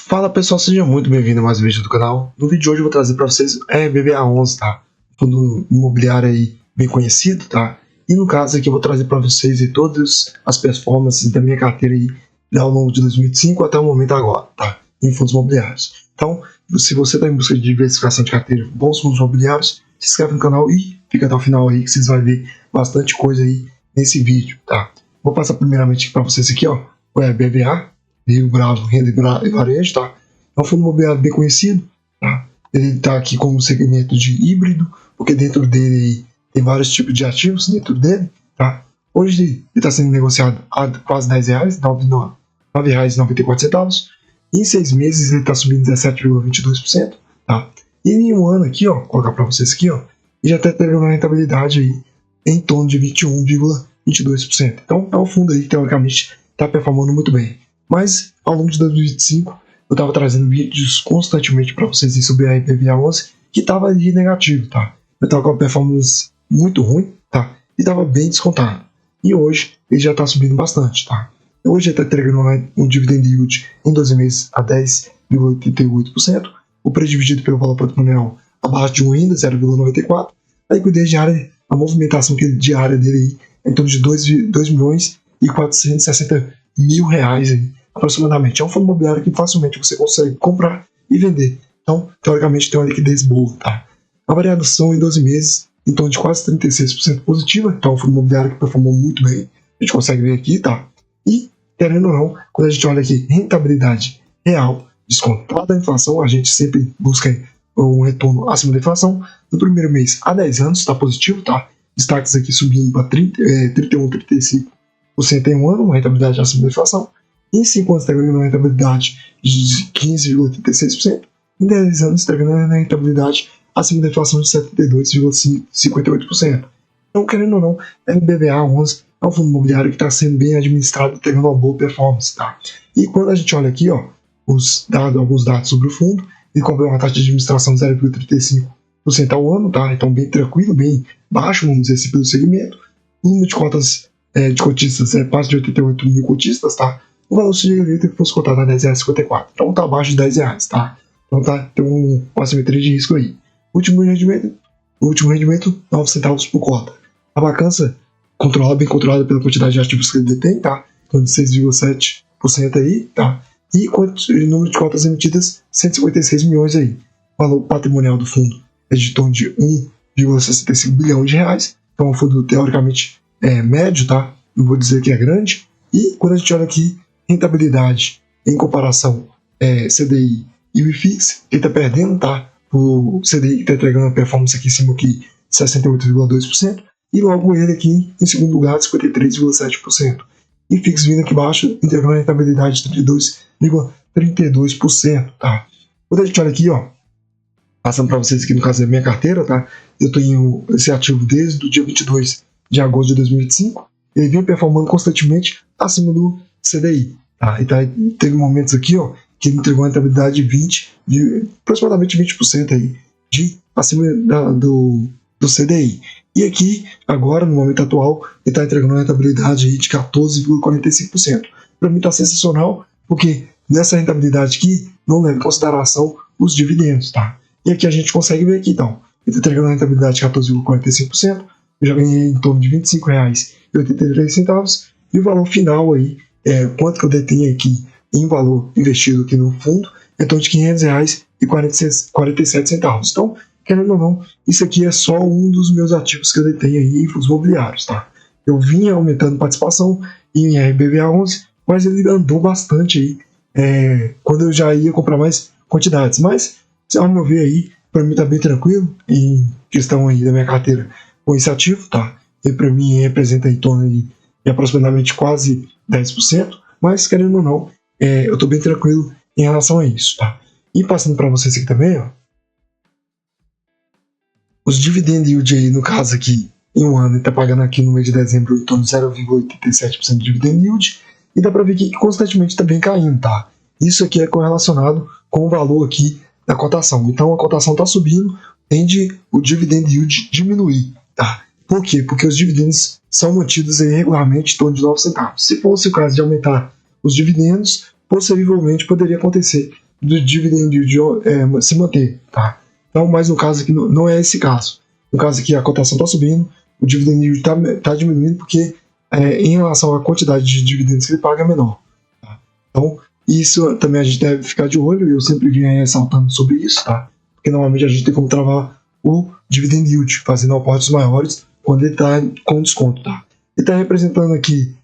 Fala pessoal, seja muito bem-vindo a mais um vídeo do canal. No vídeo de hoje eu vou trazer para vocês BBA11, tá? Fundo imobiliário aí bem conhecido, tá? E no caso aqui eu vou trazer para vocês aí todas as performances da minha carteira aí ao longo de 2005 até o momento agora, tá? Em fundos imobiliários. Então, se você está em busca de diversificação de carteira, bons fundos imobiliários, se inscreve no canal e fica até o final aí que vocês vão ver bastante coisa aí nesse vídeo, tá? Vou passar primeiramente para vocês aqui, ó, o BBA. Rio Bravo, Renda e Varejo, tá? É um fundo imobiliário bem conhecido, tá? Ele está aqui como segmento de híbrido, porque dentro dele tem vários tipos de ativos dentro dele, tá? Hoje ele está sendo negociado a quase R$10, R$ 9,94. Em 6 meses ele está subindo 17,22%, tá? E em um ano aqui, ó, vou colocar para vocês aqui, ó, ele já está tendo uma rentabilidade aí em torno de 21,22%. Então é um fundo aí que teoricamente está performando muito bem. Mas ao longo de 2025 eu estava trazendo vídeos constantemente para vocês sobre a IPVA11 que estava ali negativo, tá? Eu estava com uma performance muito ruim, tá? E estava bem descontado. E hoje ele já está subindo bastante, tá? Hoje ele está entregando um dividend yield em 12 meses a 10,88%, o preço dividido pelo valor patrimonial abaixo de 1 ainda, 0,94%, a liquidez diária, a movimentação diária dele aí é em torno de 2.460.000 reais aí, aproximadamente. É um fundo imobiliário que facilmente você consegue comprar e vender. Então, teoricamente, tem uma liquidez boa, tá? A variação em 12 meses, em torno de quase 36% positiva. Então, é um fundo imobiliário que performou muito bem. A gente consegue ver aqui, tá? E, querendo ou não, quando a gente olha aqui, rentabilidade real, descontada da inflação, a gente sempre busca um retorno acima da inflação. No primeiro mês, há 10 anos, está positivo, tá? Destaques aqui subindo para 31, 35% em um ano, uma rentabilidade acima da inflação. Em 5 anos está ganhando uma rentabilidade de 15,86%. Em 10 anos está ganhando uma rentabilidade acima da inflação de 72,58%. Então, querendo ou não, a BBA11 é um fundo imobiliário que está sendo bem administrado e tendo uma boa performance, tá? E quando a gente olha aqui, ó, alguns dados sobre o fundo, ele cobra uma taxa de administração de 0,35% ao ano, tá? Então, bem tranquilo, bem baixo, vamos dizer assim, pelo segmento. O número de cotas de cotistas passa de 88 mil cotistas, tá? O valor sujeito que fosse cotado a R$10,54. Então tá abaixo de R$10, tá? Então tem uma assimetria de risco aí. O último rendimento 9 centavos por cota. A vacância bem controlada pela quantidade de ativos que ele detém, tá? Então de 6,7% aí, tá? E o número de cotas emitidas, 156 milhões aí. O valor patrimonial do fundo é de torno de 1,65 bilhão de reais. Então é um fundo teoricamente médio, tá? Não vou dizer que é grande. E quando a gente olha aqui, rentabilidade em comparação CDI e o IFIX, ele está perdendo, tá? O CDI está entregando uma performance aqui em cima de 68,2%, e logo ele aqui em segundo lugar, 53,7%. E IFIX vindo aqui embaixo, entregando uma rentabilidade de 32,32%, tá? Quando a gente olha aqui, ó, passando para vocês aqui no caso da minha carteira, tá? Eu tenho esse ativo desde o dia 22 de agosto de 2025, ele vem performando constantemente acima do CDI, tá? E teve momentos aqui, ó, que ele entregou uma rentabilidade de aproximadamente 20% aí, acima do CDI. E aqui, agora, no momento atual, ele está entregando uma rentabilidade aí de 14,45%. Para mim está sensacional, porque nessa rentabilidade aqui não leva em consideração os dividendos, tá? E aqui a gente consegue ver aqui, então, ele está entregando uma rentabilidade de 14,45%, eu já ganhei em torno de R$25,83, e o valor final aí, quanto que eu detenho aqui em valor investido aqui no fundo, é em torno de R$500,47. Então, querendo ou não, isso aqui é só um dos meus ativos que eu detenho aí em fundos imobiliários, tá? Eu vinha aumentando participação em RBVA11, mas ele andou bastante aí, quando eu já ia comprar mais quantidades. Mas, ao meu ver aí, para mim tá bem tranquilo em questão aí da minha carteira com esse ativo, tá? E para mim representa em torno de aproximadamente quase 10%, mas querendo ou não, eu estou bem tranquilo em relação a isso, tá? E passando para vocês aqui também, ó, os dividend yield aí, no caso aqui, em um ano, ele está pagando aqui no mês de dezembro em torno de 0,87% de dividend yield, e dá para ver que constantemente está bem caindo, tá? Isso aqui é correlacionado com o valor aqui da cotação. Então a cotação está subindo, tende o dividend yield diminuir, tá? Por quê? Porque os dividendos são mantidos aí regularmente em torno de 9 centavos. Se fosse o caso de aumentar os dividendos, possivelmente poderia acontecer do dividend yield se manter, tá? Então, mas no caso aqui não é esse caso. No caso aqui a cotação está subindo, o dividend yield tá diminuindo porque em relação à quantidade de dividendos que ele paga é menor. Tá? Então, isso também a gente deve ficar de olho, eu sempre venho aí ressaltando sobre isso, tá? Porque normalmente a gente tem como travar o dividend yield, fazendo aportes maiores quando ele está com desconto, tá? Ele está representando aqui,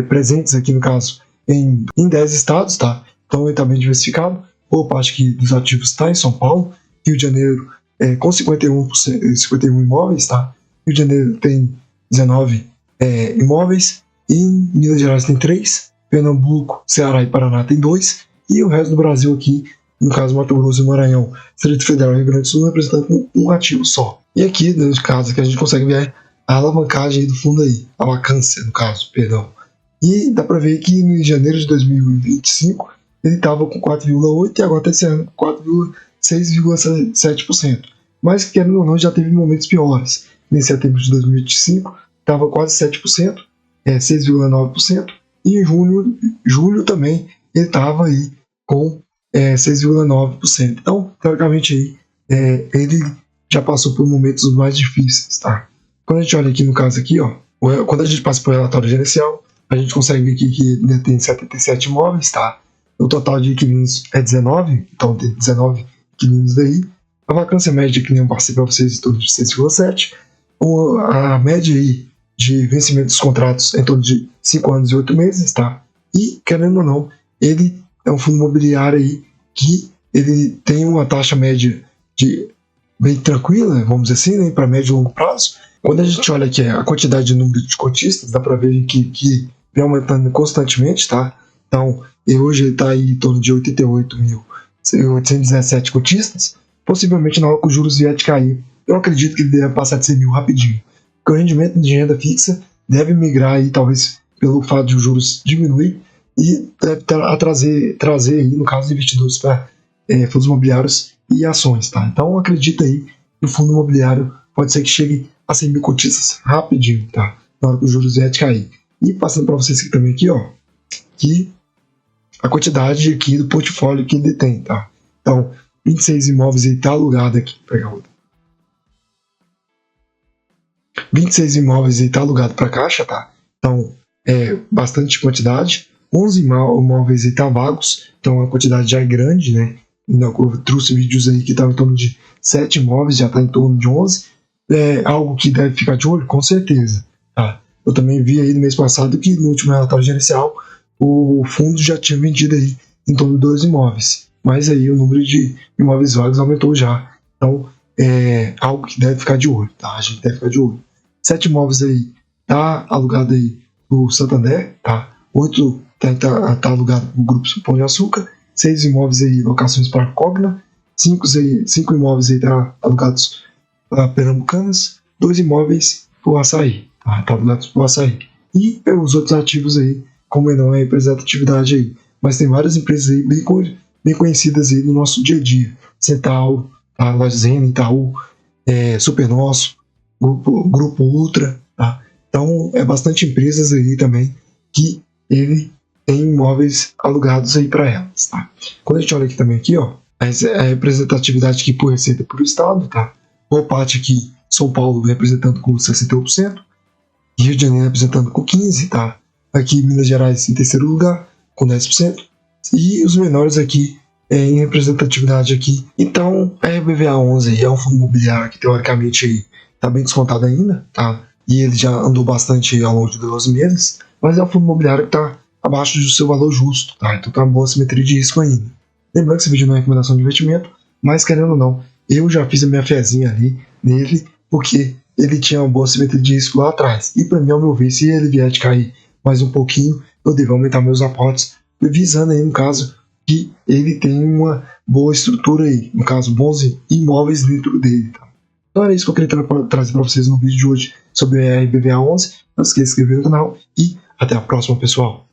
presentes aqui no caso, em 10 estados, tá? Então ele está bem diversificado, boa parte aqui dos ativos está em São Paulo, Rio de Janeiro com 51 imóveis, tá? Rio de Janeiro tem 19 imóveis, e em Minas Gerais tem 3, Pernambuco, Ceará e Paraná tem 2, e o resto do Brasil aqui, no caso Mato Grosso e Maranhão, Distrito Federal e Rio Grande do Sul, representando um ativo só. E aqui, nesse caso, que a gente consegue ver a alavancagem do fundo aí, a vacância, no caso, perdão. E dá para ver que em janeiro de 2025 ele estava com 4,8% e agora está esse ano com 6,7%. Mas, querendo ou não, já teve momentos piores. Em setembro de 2025 estava quase 7%, 6,9%, e em julho também ele estava aí com 6,9%. Então, teoricamente aí, ele já passou por momentos mais difíceis, tá? Quando a gente olha aqui no caso aqui, ó, quando a gente passa por relatório gerencial, a gente consegue ver aqui que ele tem 77 imóveis, tá? O total de inquilinos é 19, então tem 19 inquilinos daí. A vacância média, que nem eu passei para vocês, em torno de 6,7. A média aí de vencimento dos contratos é em torno de 5 anos e 8 meses, tá? E, querendo ou não, ele é um fundo imobiliário aí que ele tem uma taxa média de bem tranquila, vamos dizer assim, né, para médio e longo prazo. Quando a gente olha aqui a quantidade de número de cotistas, dá para ver que vem aumentando constantemente, tá? Então, hoje ele está aí em torno de 88.817 cotistas. Possivelmente, na hora que os juros vier de cair, eu acredito que ele deve passar de 100 mil rapidinho. Porque o rendimento de renda fixa deve migrar aí, talvez pelo fato de os juros diminuir, e deve trazer aí, no caso, investidores para fundos imobiliários e ações, tá? Então, eu acredito aí que o fundo imobiliário pode ser que chegue a 100 mil cotistas rapidinho, tá? Na hora que os juros vier de cair. E passando para vocês aqui também, aqui, ó, que a quantidade aqui do portfólio que ele tem, tá? Então, 26 imóveis aí tá alugado aqui, vou pegar outro. 26 imóveis aí tá alugado para caixa, tá? Então, bastante quantidade. 11 imóveis aí tá vagos, então a quantidade já é grande, né? Eu trouxe vídeos aí que estavam em torno de 7 imóveis, já tá em torno de 11. É algo que deve ficar de olho, com certeza, tá? Eu também vi aí no mês passado que no último relatório gerencial o fundo já tinha vendido aí em torno de 2 imóveis, mas aí o número de imóveis vagos aumentou já. Então é algo que deve ficar de olho, tá? A gente deve ficar de olho. 7 imóveis aí tá alugado aí pro Santander, tá? 8 tá alugado pro Grupo Pão de Açúcar. 6 imóveis aí, locações para Cogna. 5 imóveis aí tá alugados para Pernambucanas. 2 imóveis pro Açaí, tá alugados pro Açaí. E os outros ativos aí, como não é representatividade aí, mas tem várias empresas aí bem conhecidas aí no nosso dia a dia. Centauro, tá? Lojazena, Itaú, Super Nosso, Grupo Ultra, tá? Então bastante empresas aí também que ele tem imóveis alugados aí para elas, tá? Quando a gente olha aqui também aqui, ó, a representatividade aqui por receita por estado, tá? Boa parte aqui, São Paulo representando com 61%, Rio de Janeiro representando com 15%, tá? Aqui Minas Gerais em terceiro lugar, com 10%, e os menores aqui em representatividade aqui. Então, a RBVA 11 é um fundo imobiliário que teoricamente está bem descontado ainda, tá? E ele já andou bastante ao longo de 12 meses, mas é um fundo imobiliário que está abaixo do seu valor justo, tá? Então tá uma boa simetria de risco ainda. Lembrando que esse vídeo não é recomendação de investimento, mas querendo ou não, eu já fiz a minha fezinha ali nele, porque ele tinha uma boa simetria de risco lá atrás. E para mim, ao meu ver, se ele vier de cair mais um pouquinho, eu devo aumentar meus aportes, visando aí, no caso, que ele tem uma boa estrutura aí, no caso, bons imóveis dentro dele, tá? Então era isso que eu queria trazer para vocês no vídeo de hoje sobre a RBVA 11. Não esqueça de se inscrever no canal e até a próxima, pessoal.